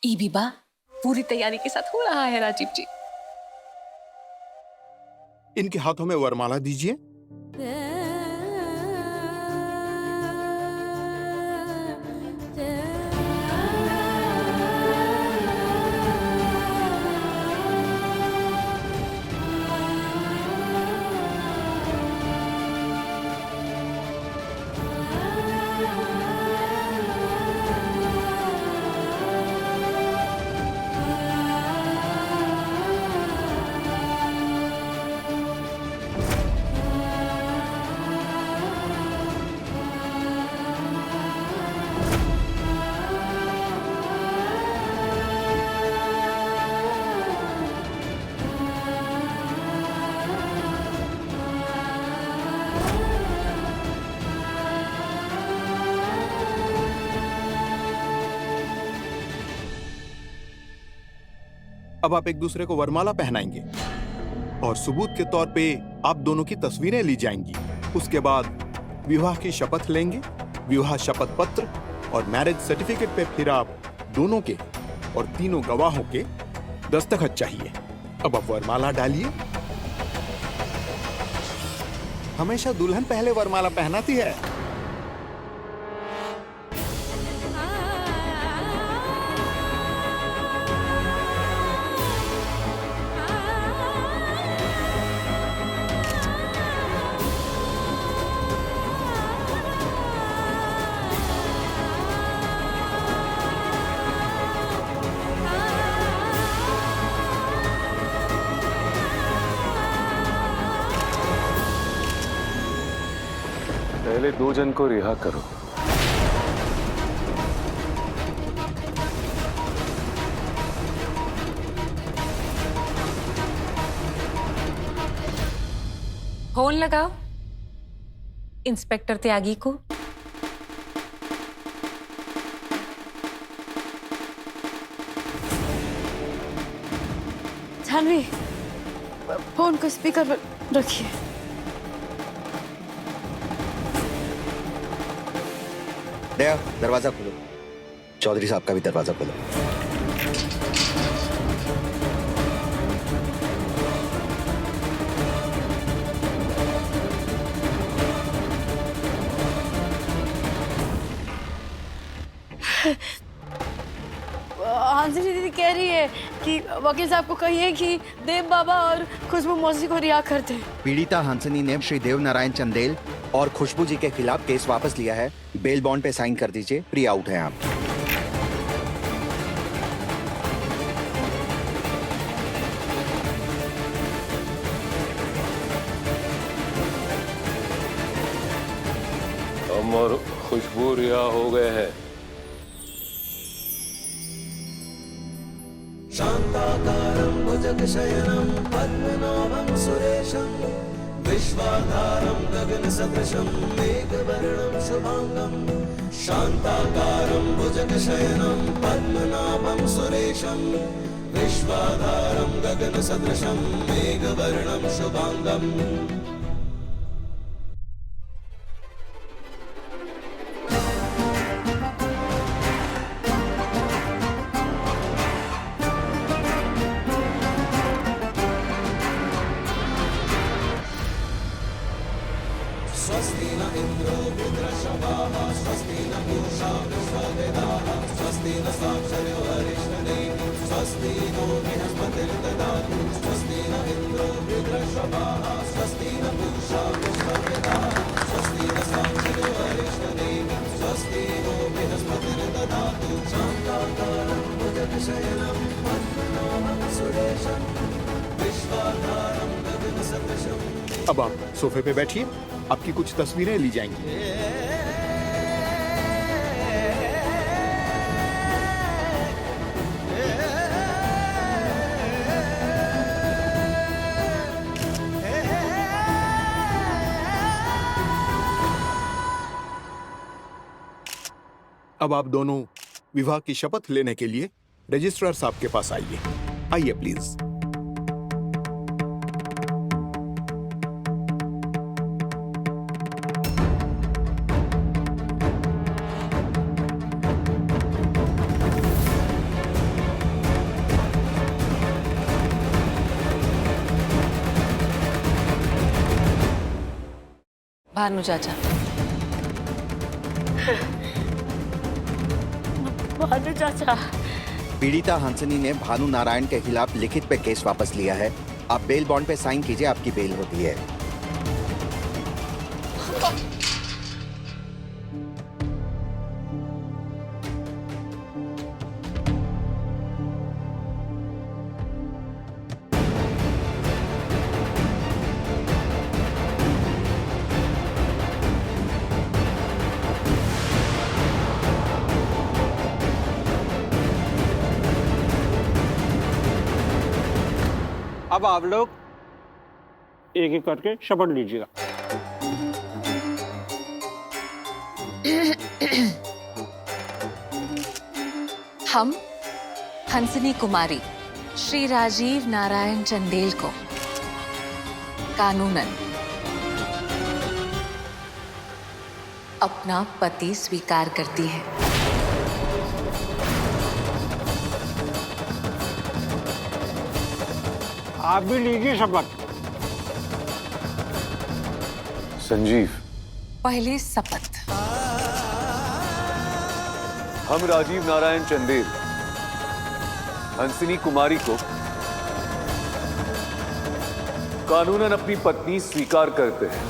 ई विवाह पूरी तैयारी के साथ हो रहा है राजीव जी। इनके हाथों में वरमाला दीजिए। अब आप एक दूसरे को वरमाला पहनाएंगे और सबूत के तौर पे आप दोनों की तस्वीरें ली जाएंगी। उसके बाद विवाह की शपथ लेंगे। विवाह शपथ पत्र और मैरिज सर्टिफिकेट पे फिर आप दोनों के और तीनों गवाहों के दस्तखत चाहिए। अब आप वरमाला डालिए। हमेशा दुल्हन पहले वरमाला पहनाती है। पहले 2 जन को रिहा करो। फोन लगाओ इंस्पेक्टर त्यागी को। जानवी, फोन को स्पीकर पर रखिए। दया, दरवाजा खोलो। चौधरी साहब का भी दरवाजा खोलो। हांसी दीदी कह रही है कि वकील साहब को कहिए कि देव बाबा और खुशबू मौसी को रिहा कर दे। पीड़िता हंसनी ने श्री देव नारायण चंदेल और खुशबू जी के खिलाफ केस वापस लिया है। बेल बॉन्ड पे साइन कर दीजिए। प्री आउट हैं आप। हम और खुशबू रिहा हो गए हैं। शांताकारं भुजगशयनं पद्मनाभं सुरेशं विश्वाधारं गगनसदृशं मेघवर्णं शुभांगं। शांताकारं भुजगशयनं पद्मनाभं सुरेशं विश्वाधारं गगनसदृशं मेघवर्णं शुभांगं। स्वस्ति न इंद्रो वृत्रशवाः स्वस्ति न पूषा विश्ववेदाः स्वस्ति न साक्षरो हरिष्ठनेमिः स्वस्ति नो बृहस्पतिर्ददातु। स्वस्ति न इंद्रो वृत्रशवाः स्वस्ति न पूषा विश्ववेदाः स्वस्ति न साक्षरो हरिष्ठनेमिः स्वस्ति नो बृहस्पतिर्ददातु। शांताकारं भुजगशयनं पद्मनाभं सुरेशं विश्वाधारं गगनसदृशं। अब आप सोफे पे बैठिए। आपकी कुछ तस्वीरें ली जाएंगी। अब आप दोनों विवाह की शपथ लेने के लिए रजिस्ट्रार साहब के पास आइए। आइए प्लीज। भानु चाचा। भानु चाचा। पीड़िता हंसनी ने भानु नारायण के खिलाफ लिखित पे केस वापस लिया है। आप बेल बॉन्ड पे साइन कीजिए, आपकी बेल होती है। अब आप लोग एक एक करके शपथ लीजिएगा। हम हंसनी कुमारी श्री राजीव नारायण चंदेल को कानूनन अपना पति स्वीकार करती है। आप भी लीजिए शपथ। संजीव, पहले शपथ। हम राजीव नारायण चंदेल हंसनी कुमारी को कानूनन अपनी पत्नी स्वीकार करते हैं।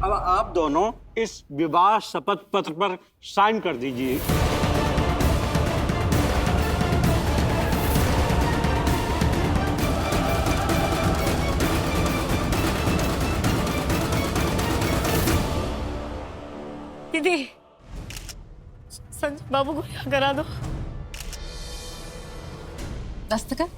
अब आप दोनों इस विवाह शपथ पत्र पर साइन कर दीजिए। दीदी, संजय बाबू को यहाँ करा दो। दस्तखत।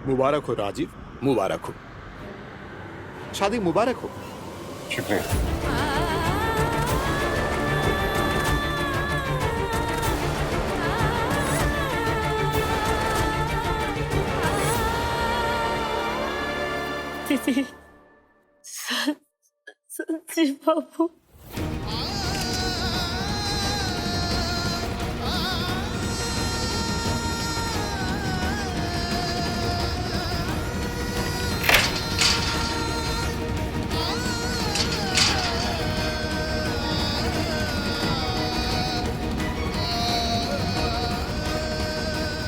मुबारक हो राजीव, मुबारक हो। शादी मुबारक हो। शुक्रिया। दीदी, संजय बाबू।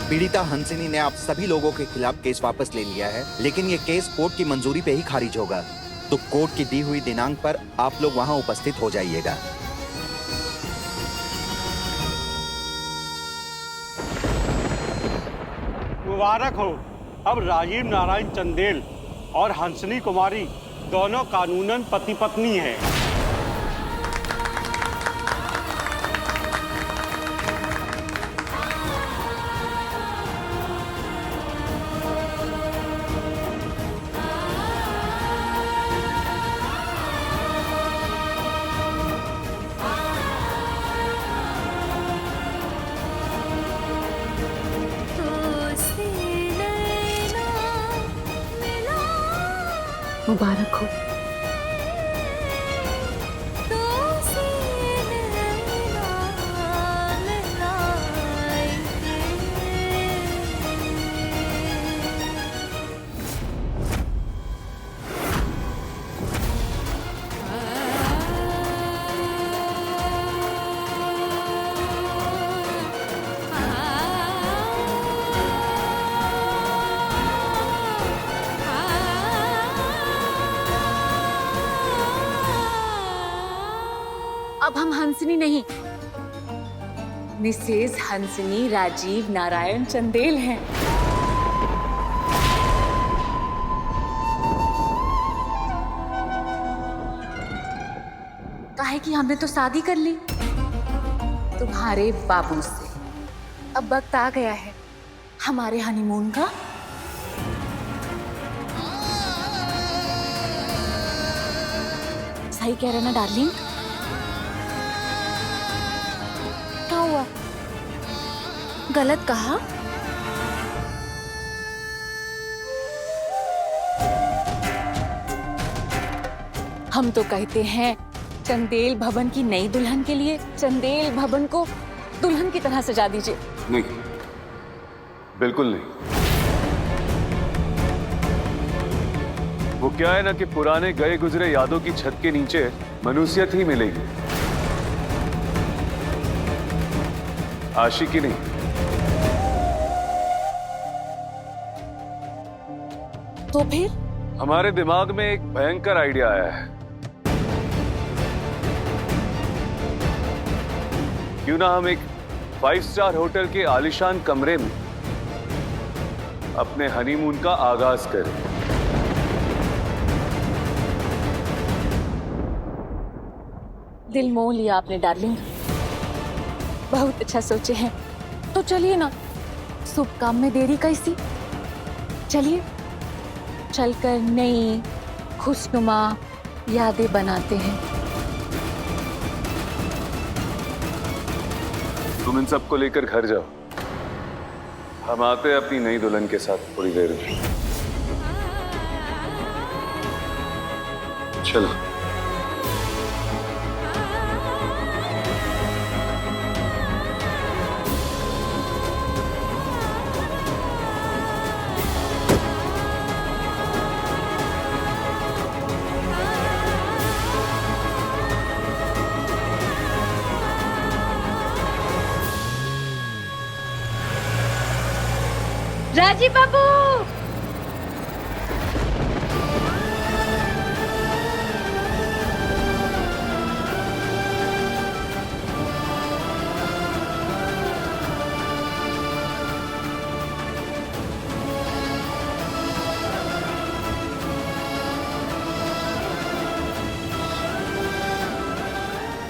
पीड़िता हंसनी ने आप सभी लोगों के खिलाफ केस वापस ले लिया है, लेकिन ये केस कोर्ट की मंजूरी पे ही खारिज होगा। तो कोर्ट की दी हुई दिनांक पर आप लोग वहां उपस्थित हो जाइएगा। मुबारक हो। अब राजीव नारायण चंदेल और हंसनी कुमारी दोनों कानूनन पति पत्नी हैं। मुबारक हो। अब हम हंसनी नहीं, मिसेस हंसनी राजीव नारायण चंदेल हैं। कि हमने तो शादी कर ली तुम्हारे बाबू से। अब वक्त आ गया है हमारे हनीमून का। सही कह रहे ना डार्लिंग? क्या हुआ? गलत कहा? हम तो कहते हैं चंदेल भवन की नई दुल्हन के लिए चंदेल भवन को दुल्हन की तरह सजा दीजिए। नहीं, बिल्कुल नहीं। वो क्या है ना कि पुराने गए गुजरे यादों की छत के नीचे मनुष्यत ही मिलेगी, आशिकी नहीं। तो फिर हमारे दिमाग में एक भयंकर आइडिया आया है। क्यों ना हम एक 5 स्टार होटल के आलीशान कमरे में अपने हनीमून का आगाज करें। दिल मोह लिया आपने डार्लिंग, बहुत अच्छा सोचे हैं। तो चलिए ना, शुभ काम में देरी कैसी। चलिए चलकर नई खुशनुमा यादें बनाते हैं। तुम इन सबको लेकर घर जाओ, हम आते हैं अपनी नई दुल्हन के साथ थोड़ी देर में। चलो। राजीव बाबू,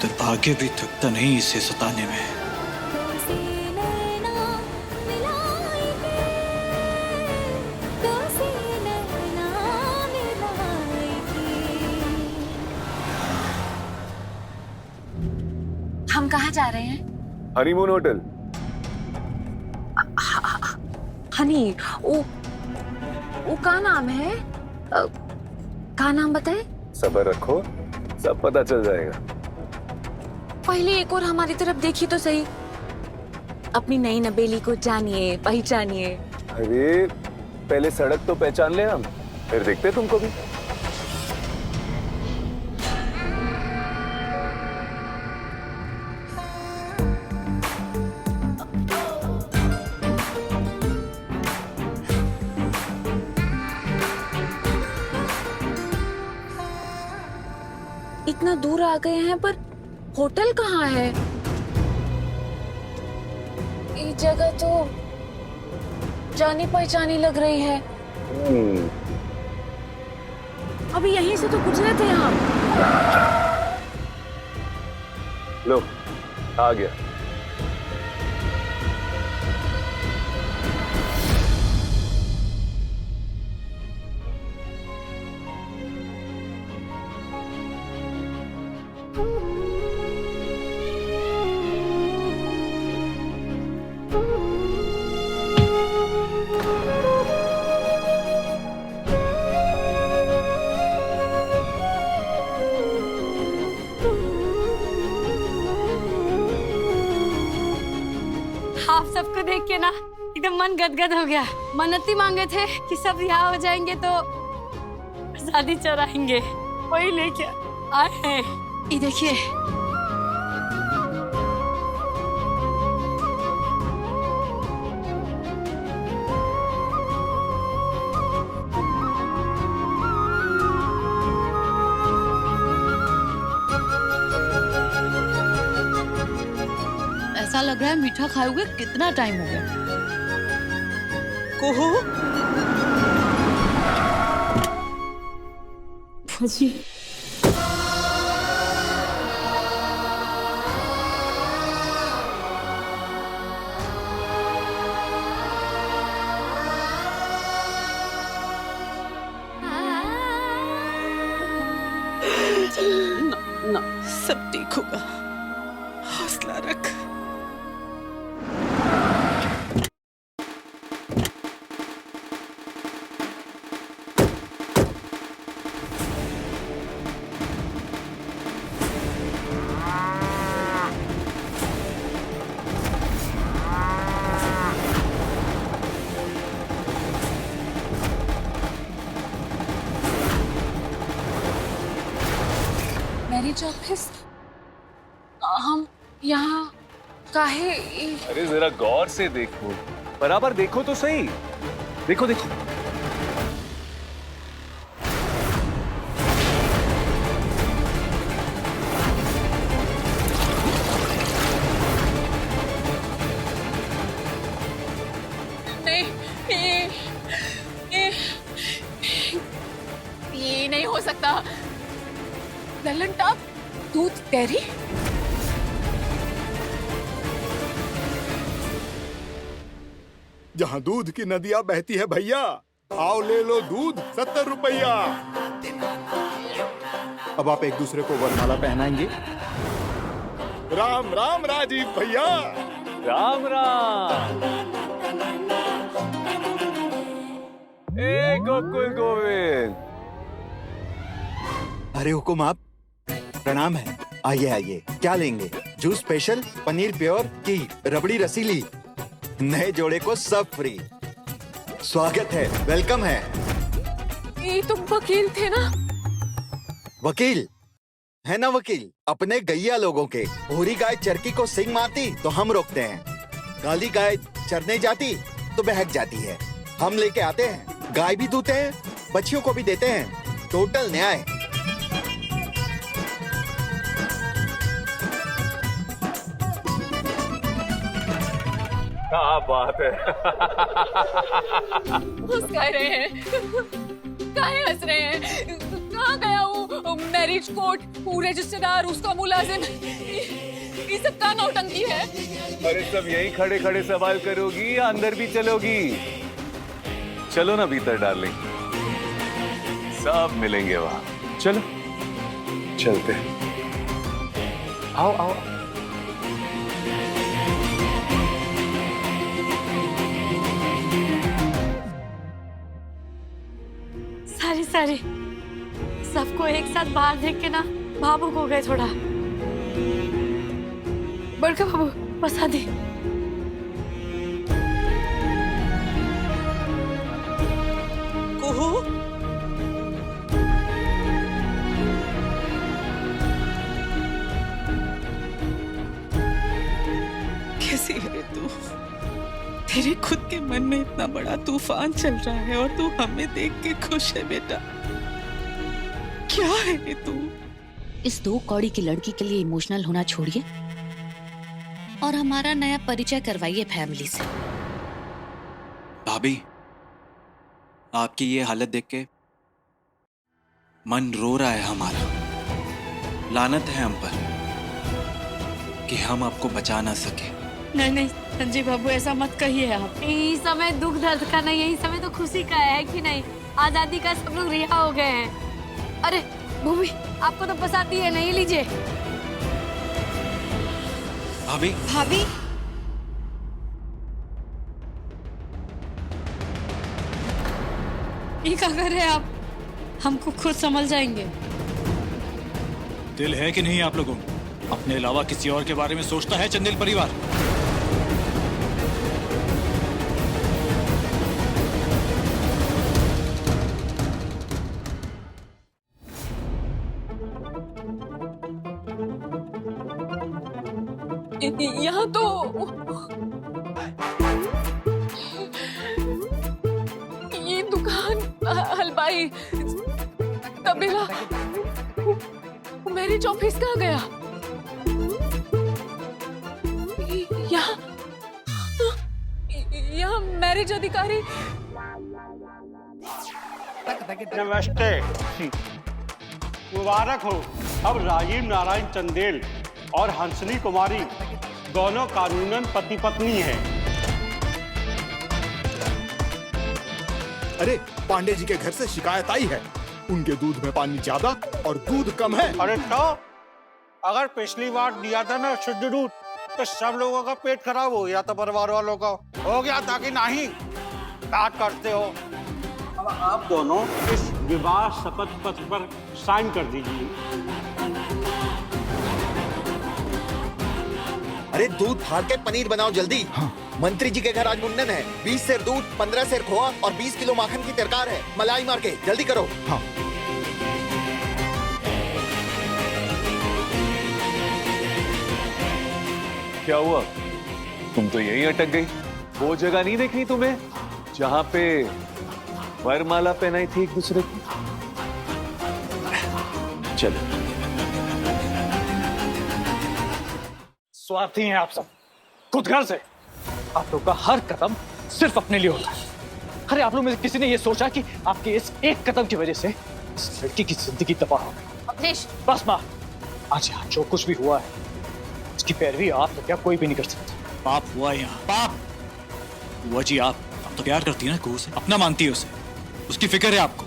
दुर्भाग्य भी थकता नहीं इसे सताने में। हम कहाँ जा रहे हैं? Honeymoon hotel. हनी, वो का नाम है? का नाम बताए? सब्र रखो, सब पता चल जाएगा। पहले एक और हमारी तरफ देखिए तो सही। अपनी नई नबेली को जानिए, पहचानिए। अरे पहले सड़क तो पहचान ले हम, फिर देखते तुमको भी। इतना दूर आ गए हैं पर होटल कहाँ है? ये जगह तो जानी पहचानी लग रही है। अभी यहीं से तो गुजरे थे हम। लो, आ गया। आप सबको देख के ना एकदम मन गदगद हो गया। मन्नती मांगे थे कि सब रिहा हो जाएंगे तो शादी चढ़ाएंगे, वही लेके आए हैं। ये देखिए, ऐसा लग रहा है मीठा खाए हुए कितना टाइम हो गया। कोहो ना। सब ठीक होगा, हौसला रख। मैरिज ऑफिस, हम यहाँ काहे? अरे जरा गौर से देखो, बराबर देखो तो सही। देखो देखो। नहीं, ये नहीं हो सकता। ललन टॉप दूध डेयरी? जहाँ दूध की नदियाँ बहती है भैया, आओ ले लो दूध 70 रुपया। अब आप एक दूसरे को वरमाला पहनाएंगे। राम राम राजीव भैया। राम राम। ए गोकुल गोविंद। अरे हुकुम आप, प्रणाम है। आइए आइए, क्या लेंगे? जूस स्पेशल, पनीर प्योर की रबड़ी रसीली, नए जोड़े को सब फ्री। स्वागत है, वेलकम है। ये तुम वकील थे ना? वकील है ना वकील, अपने गैया लोगों के। भूरी गाय चरकी को सिंग मारती तो हम रोकते हैं, काली गाय चरने जाती तो बहक जाती है, हम लेके आते हैं। गाय भी दूते हैं, बच्चियों को भी देते हैं, टोटल न्याय। क्या बात है। मुस्कुरा रहे हैं, काहे हंस रहे हैं? कहाँ गया वो मैरिज कोर्ट, वो रजिस्ट्रार, उसका मुलाजिम? ये सब का नौटंकी है? अरे सब यही खड़े खड़े सवाल करोगी या अंदर भी चलोगी? चलो ना भीतर डार्लिंग, सब मिलेंगे वहां। चलो चलते हैं। आओ आओ। सारी सबको एक साथ बाहर देख के ना भावुक हो गए थोड़ा। बड़का बाबू बसा दी। कुहू, कैसी है तू? तेरे खुद के मन में इतना बड़ा तूफान चल रहा है और तू हमें देख के खुश है बेटा? क्या है तू? इस 2 कौड़ी की लड़की के लिए इमोशनल होना छोड़िए और हमारा नया परिचय करवाइए फैमिली से। भाभी, आपकी ये हालत देख के मन रो रहा है हमारा। लानत है हम पर कि हम आपको बचा ना सके। नहीं नहीं संजीव बाबू, ऐसा मत कहिए आप। यही समय दुख दर्द का नहीं, यही समय तो खुशी का है कि नहीं? आजादी का सब लोग रिहा हो गए हैं। अरे भूमि, आपको तो पसाती है, नहीं लीजिए। भाभी, भाभी, ये क्या कर रहे हैं आप? हमको खुद समझ जाएंगे। दिल है कि नहीं आप लोगों में? अपने अलावा किसी और के बारे में सोचता है चंदेल परिवार? यहाँ तो ये दुकान, हलवाई, तबेला, मैरिज ऑफिस कहाँ गया? यहाँ मैरिज अधिकारी। नमस्ते। मुबारक हो, अब राजीव नारायण चंदेल और हंसनी कुमारी दोनों कानूनन पति पत्नी हैं। अरे पांडे जी के घर से शिकायत आई है, उनके दूध में पानी ज्यादा और दूध कम है। अरे तो अगर पिछली बार दिया था ना शुद्ध दूध तो सब लोगों का पेट खराब हो गया था, परिवार वालों का हो गया था कि नहीं? बात करते हो। अब आप दोनों इस विवाह शपथ पत्र पर साइन कर दीजिए। अरे दूध फाड़ के पनीर बनाओ जल्दी। हाँ। मंत्री जी के घर आज मुंडन है। 20 सेर दूध, 15 सेर खोआ और 20 किलो माखन की दरकार है। मलाई मार के जल्दी करो। हाँ। क्या हुआ? तुम तो यहीं अटक गई। वो जगह नहीं देखनी तुम्हें जहां पे वरमाला पहनाई थी एक दूसरे की? चलो। स्वार्थी हैं आप सब, खुद घर से। आप लोग का हर कदम सिर्फ अपने लिए होता है। अरे आप लोग में से किसी ने ये सोचा कि आपके इस एक कदम की वजह से इस लड़की की जिंदगी तबाह हो गई? अवधेश, बस माँ, आज यहाँ जो कुछ भी हुआ है उसकी पैरवी आप तो क्या कोई भी नहीं कर सकता। पाप हुआ यहाँ, पाप हुआ जी। आप तो प्यार करती है ना कुहू से, अपना मानती है उसे, उसकी फिक्र है आपको,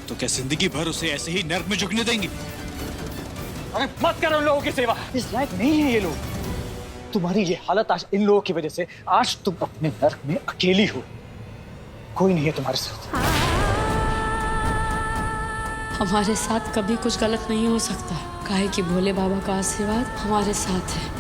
तो क्या जिंदगी भर उसे ऐसे ही नर्क में झुकने देंगी? अरे मत करो उन लोगों की सेवा, इस लायक नहीं है ये लोग। तुम्हारी ये हालत आज इन लोगों की वजह से, आज तुम अपने नर्क में अकेली हो, कोई नहीं है तुम्हारे साथ। हमारे साथ कभी कुछ गलत नहीं हो सकता, काहे कि भोले बाबा का आशीर्वाद हमारे साथ है।